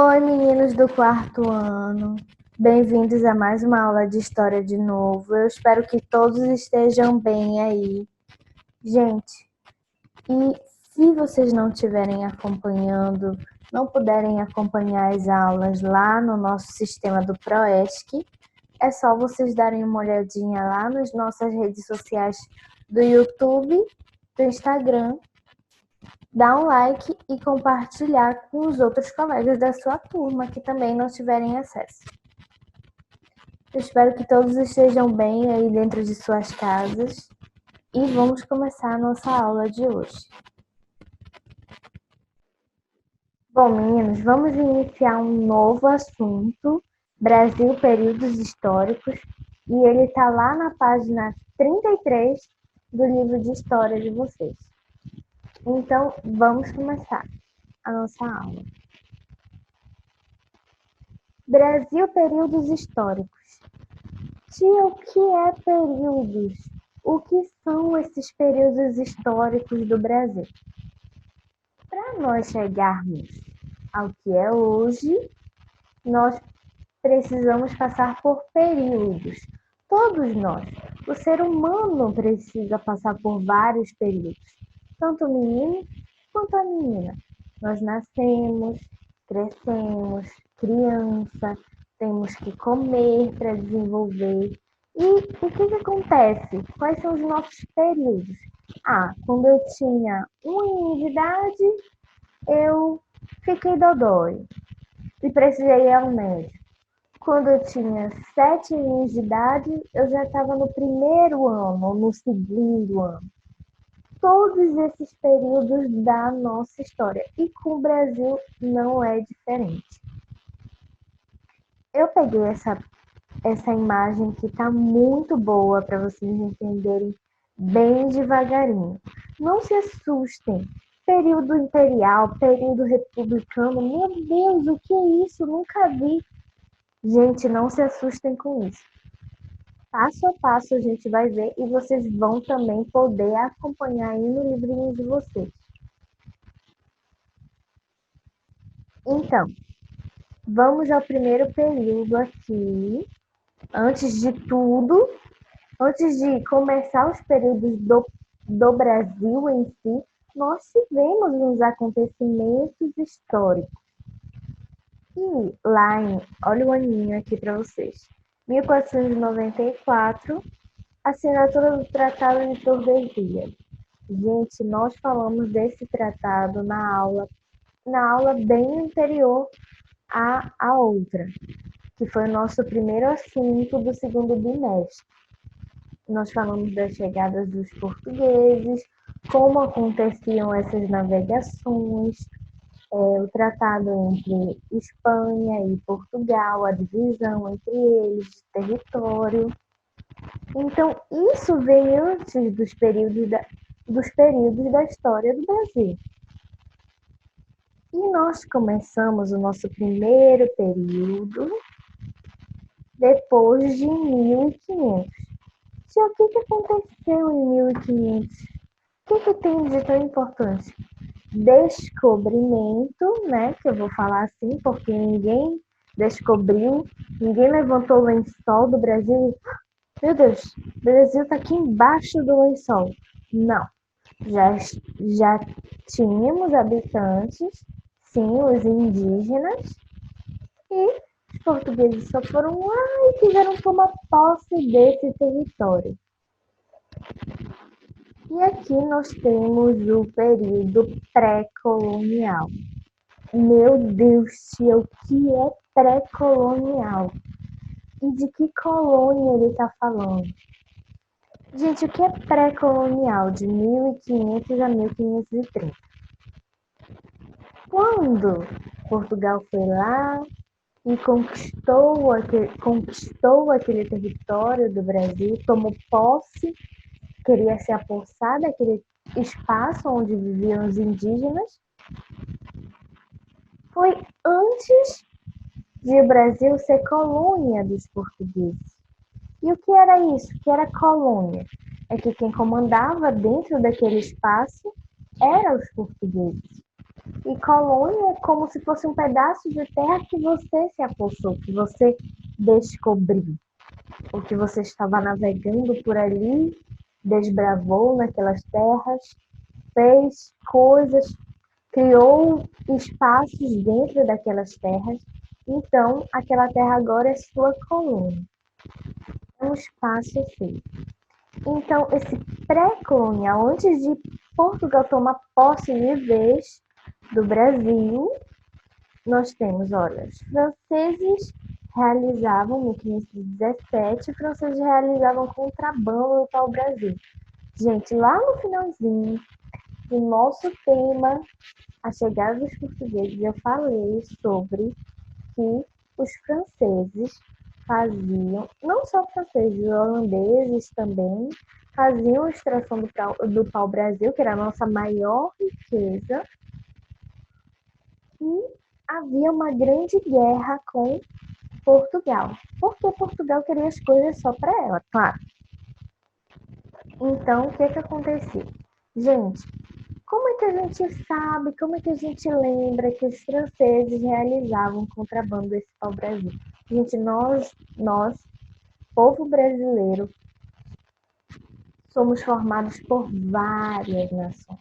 Oi, meninos do quarto ano. Bem-vindos a mais uma aula de história de novo. Eu espero que todos estejam bem aí. Gente, e se vocês não estiverem acompanhando, não puderem acompanhar as aulas lá no nosso sistema do ProESC, é só vocês darem uma olhadinha lá nas nossas redes sociais do YouTube, do Instagram, dar um like e compartilhar com os outros colegas da sua turma que também não tiverem acesso. Eu espero que todos estejam bem aí dentro de suas casas e vamos começar a nossa aula de hoje. Bom, meninos, vamos iniciar um novo assunto, Brasil, períodos históricos, e ele está lá na página 33 do livro de história de vocês. Então, vamos começar a nossa aula. Brasil, períodos históricos. Tia, o que é períodos? O que são esses períodos históricos do Brasil? Para nós chegarmos ao que é hoje, nós precisamos passar por períodos. Todos nós. O ser humano precisa passar por vários períodos, tanto o menino quanto a menina. Nós nascemos, crescemos, criança, temos que comer para desenvolver. E o que acontece? Quais são os nossos períodos? Quando eu tinha 1 ano de idade, eu fiquei dodói e precisei ir ao médico. Quando eu tinha 7 anos de idade, eu já estava no primeiro ano, ou no segundo ano. Todos esses períodos da nossa história. E com o Brasil não é diferente. Eu peguei essa imagem que está muito boa para vocês entenderem bem devagarinho. Não se assustem. Período imperial, período republicano, meu Deus, o que é isso? Nunca vi. Gente, não se assustem com isso. Passo a passo a gente vai ver e vocês vão também poder acompanhar aí no livrinho de vocês. Então, vamos ao primeiro período aqui. Antes de tudo, antes de começar os períodos do Brasil em si, nós tivemos uns acontecimentos históricos. E lá olha o aninho aqui para vocês. 1494, assinatura do Tratado de Tordesilhas. Gente, nós falamos desse tratado na aula bem anterior à outra, que foi o nosso primeiro assunto do segundo bimestre. Nós falamos das chegadas dos portugueses, como aconteciam essas navegações, o tratado entre Espanha e Portugal, a divisão entre eles de território. Então, isso vem antes dos períodos da história do Brasil. E nós começamos o nosso primeiro período depois de 1500. O que aconteceu em 1500? O que tem de tão importante? Descobrimento, né? Que eu vou falar assim, porque ninguém descobriu, ninguém levantou o lençol do Brasil e, meu Deus, o Brasil está aqui embaixo do lençol. Não, já tínhamos habitantes, sim, os indígenas, e os portugueses só foram lá e quiseram tomar posse desse território. E aqui nós temos o período pré-colonial. Meu Deus, tia, o que é pré-colonial? E de que colônia ele está falando? Gente, o que é pré-colonial? De 1500 a 1530. Quando Portugal foi lá e conquistou aquele território do Brasil, tomou posse, queria se apossar daquele espaço onde viviam os indígenas, foi antes de o Brasil ser colônia dos portugueses. E o que era isso? O que era colônia? É que quem comandava dentro daquele espaço eram os portugueses. E colônia é como se fosse um pedaço de terra que você se apossou, que você descobriu, ou que você estava navegando por ali, desbravou naquelas terras, fez coisas, criou espaços dentro daquelas terras. Então, aquela terra agora é sua colônia. É um espaço seu. Então, esse pré-colonial, antes de Portugal tomar posse de vez do Brasil, nós temos, olha, os franceses realizavam, em 1517, os franceses realizavam contrabando no pau-brasil. Gente, lá no finalzinho do nosso tema, a chegada dos portugueses, eu falei sobre que os franceses faziam, não só franceses, os holandeses também, faziam extração do pau-brasil, que era a nossa maior riqueza, e havia uma grande guerra com Portugal, porque Portugal queria as coisas só para ela, claro. Então, o que acontecia? Gente, como é que a gente sabe, como é que a gente lembra que os franceses realizavam contrabando desse pau-brasil? Gente, nós, povo brasileiro, somos formados por várias nações.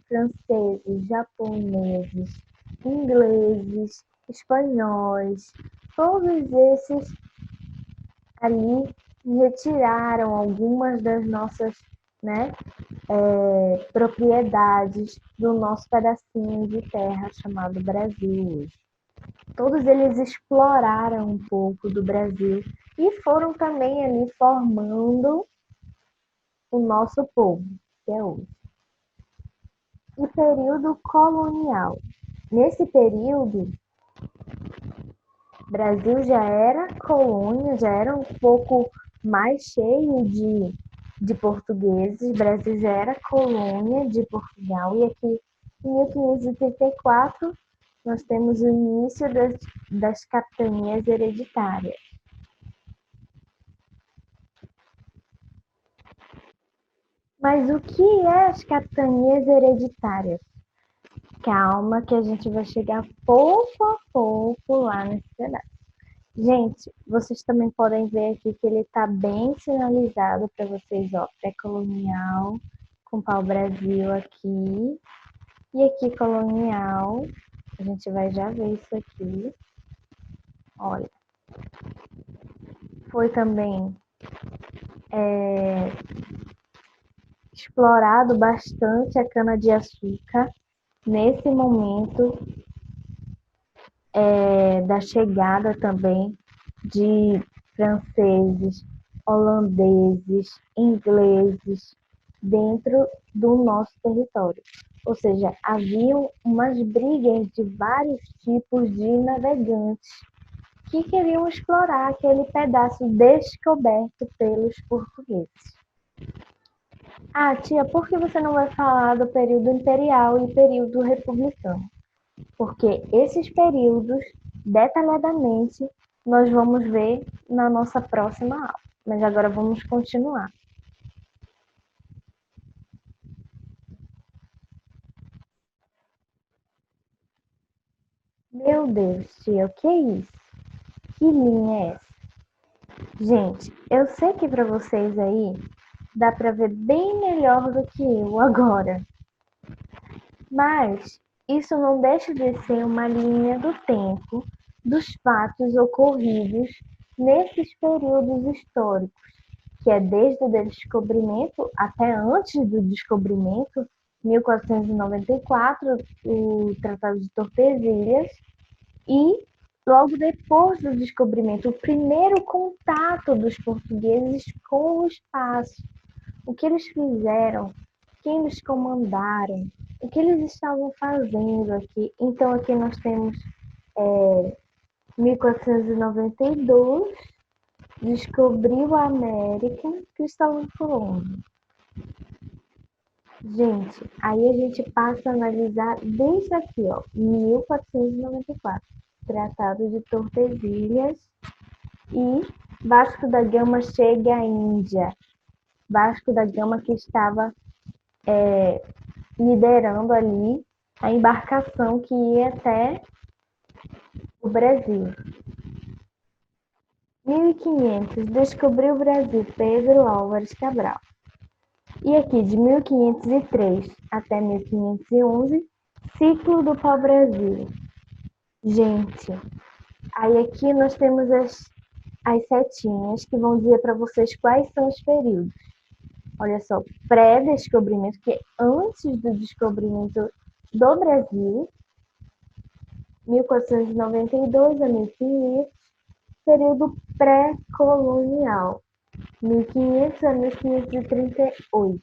Franceses, japoneses, ingleses, espanhóis, todos esses ali retiraram algumas das nossas, né, propriedades do nosso pedacinho de terra chamado Brasil hoje. Todos eles exploraram um pouco do Brasil e foram também ali formando o nosso povo, que é hoje. E período colonial. Nesse período, Brasil já era colônia, já era um pouco mais cheio de portugueses, Brasil já era colônia de Portugal, e aqui em 1534 nós temos o início das capitanias hereditárias. Mas o que é as capitanias hereditárias? Calma que a gente vai chegar pouco a pouco lá nesse pedaço. Gente, vocês também podem ver aqui que ele está bem sinalizado para vocês, ó, pré-colonial, com pau-brasil aqui, e aqui colonial, a gente vai já ver isso aqui, olha. Foi também explorado bastante a cana-de-açúcar nesse momento da chegada também de franceses, holandeses, ingleses dentro do nosso território. Ou seja, haviam umas brigas de vários tipos de navegantes que queriam explorar aquele pedaço descoberto pelos portugueses. Ah, tia, por que você não vai falar do período imperial e período republicano? Porque esses períodos, detalhadamente, nós vamos ver na nossa próxima aula. Mas agora vamos continuar. Meu Deus, tia, o que é isso? Que linha é essa? Gente, eu sei que para vocês aí dá para ver bem melhor do que eu agora. Mas isso não deixa de ser uma linha do tempo dos fatos ocorridos nesses períodos históricos, que é desde o descobrimento até antes do descobrimento, 1494, o Tratado de Tordesilhas, e logo depois do descobrimento, o primeiro contato dos portugueses com o espaço, o que eles fizeram, quem eles comandaram, o que eles estavam fazendo aqui. Então aqui nós temos 1492, descobriu a América, Cristóvão Colombo. Gente, aí a gente passa a analisar desde aqui, ó, 1494, Tratado de Tordesilhas, e Vasco da Gama chega à Índia. Vasco da Gama que estava liderando ali a embarcação que ia até o Brasil. 1500, descobriu o Brasil, Pedro Álvares Cabral. E aqui, de 1503 até 1511, ciclo do pau-brasil. Gente, aí aqui nós temos as setinhas que vão dizer para vocês quais são os períodos. Olha só, pré-descobrimento, que é antes do descobrimento do Brasil, 1492 a 1500, período pré-colonial, 1500 a 1538.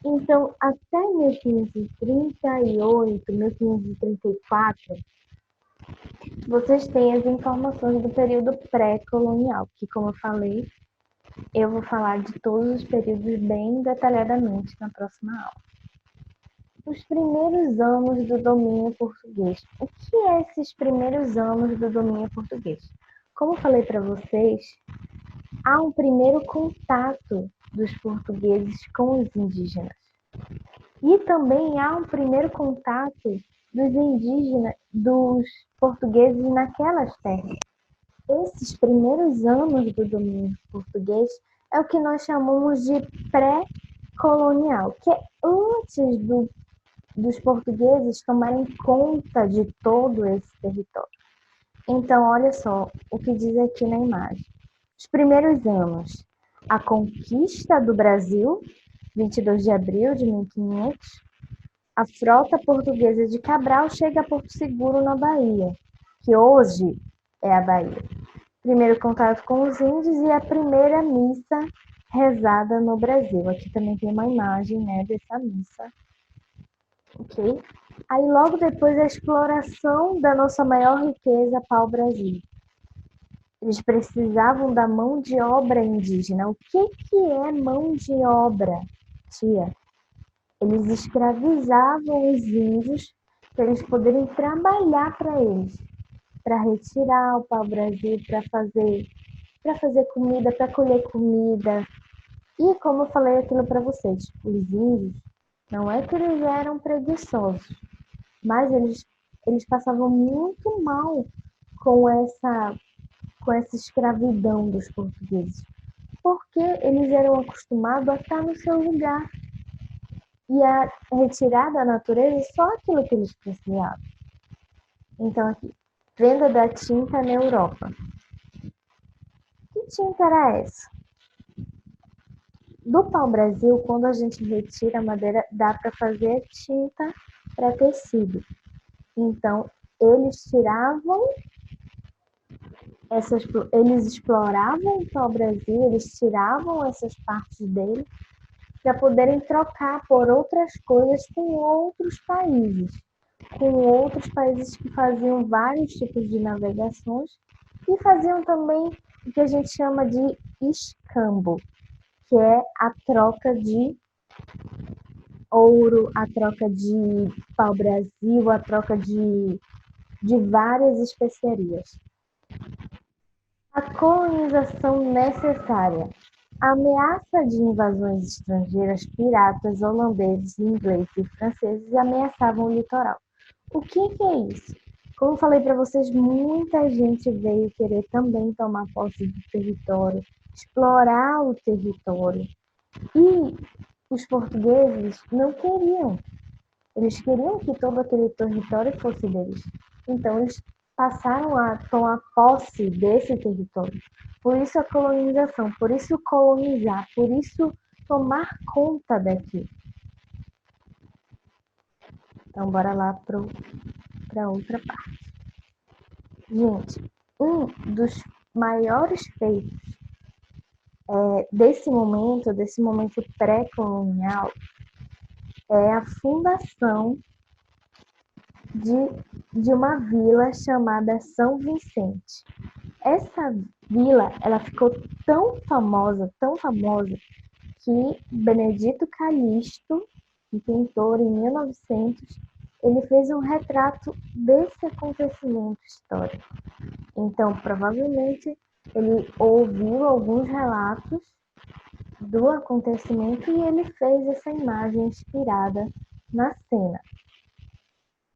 Então, até 1538, 1534, vocês têm as informações do período pré-colonial, que, como eu falei, eu vou falar de todos os períodos bem detalhadamente na próxima aula. Os primeiros anos do domínio português. O que é esses primeiros anos do domínio português? Como eu falei para vocês, há um primeiro contato dos portugueses com os indígenas. E também há um primeiro contato dos indígenas, dos portugueses naquelas terras. Esses primeiros anos do domínio português é o que nós chamamos de pré-colonial, que é antes dos portugueses tomarem conta de todo esse território. Então, olha só o que diz aqui na imagem. Os primeiros anos, a conquista do Brasil, 22 de abril de 1500, a frota portuguesa de Cabral chega a Porto Seguro, na Bahia, que hoje é a Bahia. Primeiro contato com os índios e a primeira missa rezada no Brasil. Aqui também tem uma imagem, né, dessa missa. Ok? Aí logo depois a exploração da nossa maior riqueza, pau-brasil. Eles precisavam da mão de obra indígena. O que é mão de obra, tia? Eles escravizavam os índios para eles poderem trabalhar para eles, para retirar o pau-brasil, para fazer comida, para colher comida. E como eu falei aquilo para vocês, os índios, não é que eles eram preguiçosos, mas eles passavam muito mal com essa escravidão dos portugueses, porque eles eram acostumados a estar no seu lugar e a retirar da natureza só aquilo que eles precisavam. Então, aqui, venda da tinta na Europa. Que tinta era essa? Do pau-brasil, quando a gente retira a madeira, dá para fazer tinta para tecido. Então, eles exploravam o pau-brasil, eles tiravam essas partes dele para poderem trocar por outras coisas com outros países que faziam vários tipos de navegações e faziam também o que a gente chama de escambo, que é a troca de ouro, a troca de pau-brasil, a troca de várias especiarias. A colonização necessária. A ameaça de invasões estrangeiras, piratas, holandeses, ingleses e franceses ameaçavam o litoral. O que é isso? Como falei para vocês, muita gente veio querer também tomar posse do território, explorar o território. E os portugueses não queriam. Eles queriam que todo aquele território fosse deles. Então, eles passaram a tomar posse desse território. Por isso a colonização, por isso colonizar, por isso tomar conta daqui. Então, bora lá para outra parte. Gente, um dos maiores feitos desse momento pré-colonial, é a fundação de uma vila chamada São Vicente. Essa vila, ela ficou tão famosa, que Benedito Calixto, um pintor, em 1900, ele fez um retrato desse acontecimento histórico. Então, provavelmente, ele ouviu alguns relatos do acontecimento e ele fez essa imagem inspirada na cena.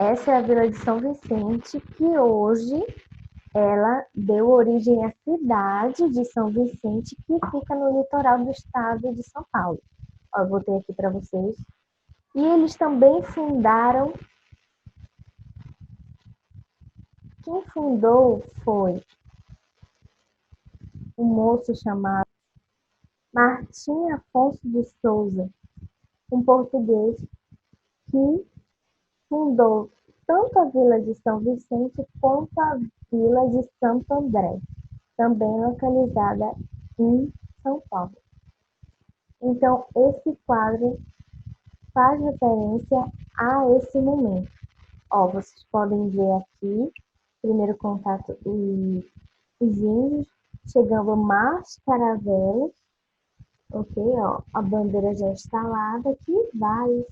Essa é a Vila de São Vicente, que hoje ela deu origem à cidade de São Vicente, que fica no litoral do estado de São Paulo. Ó, eu botei aqui para vocês. E eles também fundaram. Quem fundou foi um moço chamado Martim Afonso de Souza, um português que fundou tanto a Vila de São Vicente quanto a Vila de Santo André, também localizada em São Paulo. Então, esse quadro faz referência a esse momento. Ó, vocês podem ver aqui, primeiro contato, os índios chegando mais caravelas, ok? Ó, a bandeira já instalada aqui, vários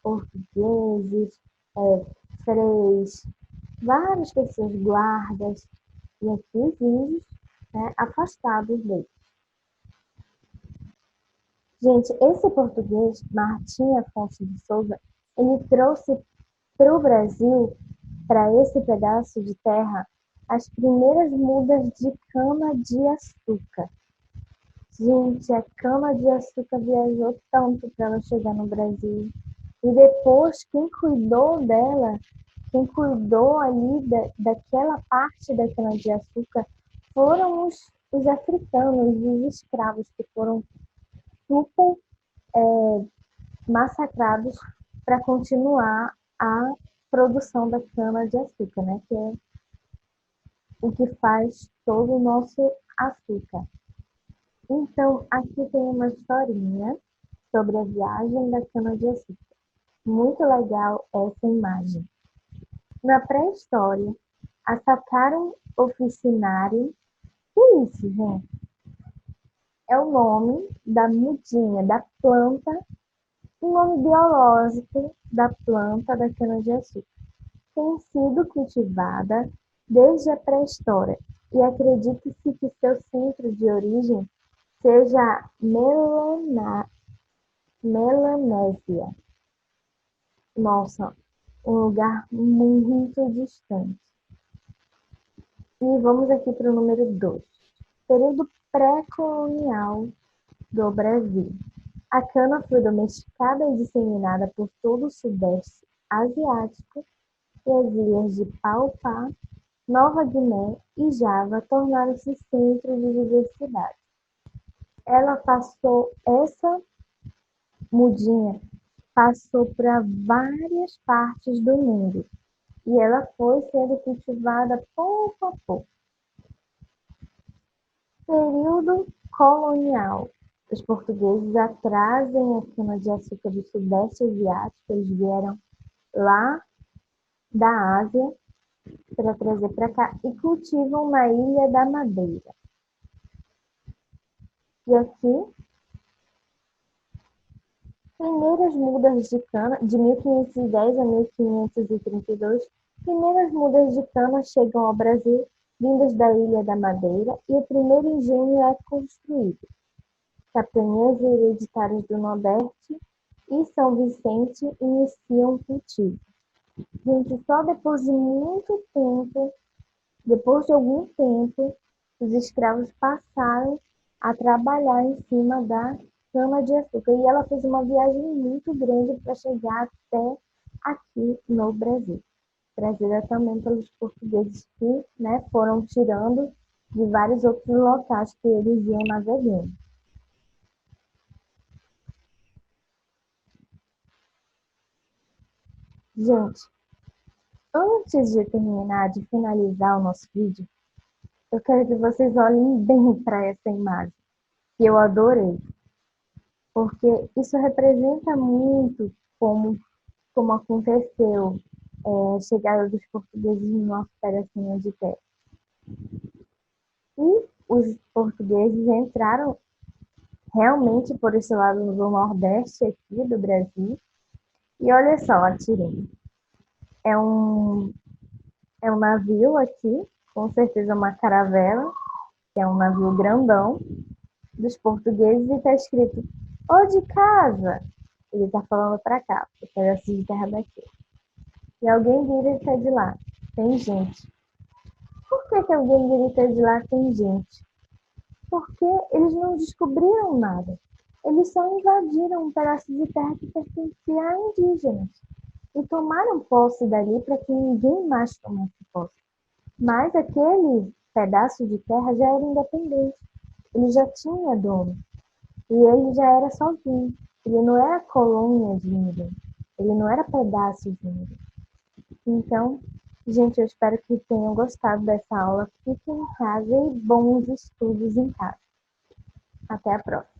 portugueses, freis, várias pessoas, guardas, e aqui os índios, né, afastados deles. Gente, esse português, Martim Afonso de Souza, ele trouxe para o Brasil, para esse pedaço de terra, as primeiras mudas de cana-de-açúcar. Gente, a cana-de-açúcar viajou tanto para ela chegar no Brasil. E depois, quem cuidou dela, quem cuidou ali daquela parte da cana-de-açúcar, foram os africanos, os escravos, que foram super massacrados para continuar a produção da cana-de-açúcar, né? Que é o que faz todo o nosso açúcar. Então, aqui tem uma historinha sobre a viagem da cana-de-açúcar. Muito legal essa imagem. Na pré-história, atacaram oficinário. Que isso, gente? É o nome da mudinha, da planta, o nome biológico da planta da cana-de-açúcar. Tem sido cultivada desde a pré-história e acredita-se que seu centro de origem seja Melanésia. Nossa, um lugar muito distante. E vamos aqui para o número 2. Período pré-colonial do Brasil. A cana foi domesticada e disseminada por todo o Sudeste Asiático e as ilhas de Pau-Pá, Nova Guiné e Java tornaram-se centros de diversidade. Essa mudinha passou para várias partes do mundo e ela foi sendo cultivada pouco a pouco. Período colonial. Os portugueses trazem a cana-de-açúcar do Sudeste Asiático, eles vieram lá da Ásia para trazer para cá e cultivam na Ilha da Madeira. E aqui, primeiras mudas de cana, de 1510 a 1532, primeiras mudas de cana chegam ao Brasil, vindas da Ilha da Madeira, e o primeiro engenho é construído. Capitanias hereditárias do Nordeste e São Vicente iniciam o cultivo. Gente, só depois de muito tempo, depois de algum tempo, os escravos passaram a trabalhar em cima da cana-de-açúcar. E ela fez uma viagem muito grande para chegar até aqui no Brasil. Trazida também pelos portugueses que, né, foram tirando de vários outros locais que eles iam navegando. Gente, antes de terminar, de finalizar o nosso vídeo, eu quero que vocês olhem bem para essa imagem, que eu adorei, porque isso representa muito como aconteceu a chegada dos portugueses no nosso pedacinho de terra. E os portugueses entraram realmente por esse lado do Nordeste aqui do Brasil. E olha só, atirei. É um navio aqui, com certeza uma caravela, que é um navio grandão dos portugueses, e está escrito "Ô de casa". Ele está falando para cá, o pedaço de terra daqui. e alguém grita de lá: tem gente. Por que alguém grita de lá: tem gente? Porque eles não descobriram nada. Eles só invadiram um pedaço de terra que pertencia a indígenas e tomaram posse dali para que ninguém mais tomasse posse. Mas aquele pedaço de terra já era independente. Ele já tinha dono. E ele já era sozinho. Ele não era colônia de ninguém. Ele não era pedaço de ninguém. Então, gente, eu espero que tenham gostado dessa aula. Fiquem em casa e bons estudos em casa. Até a próxima.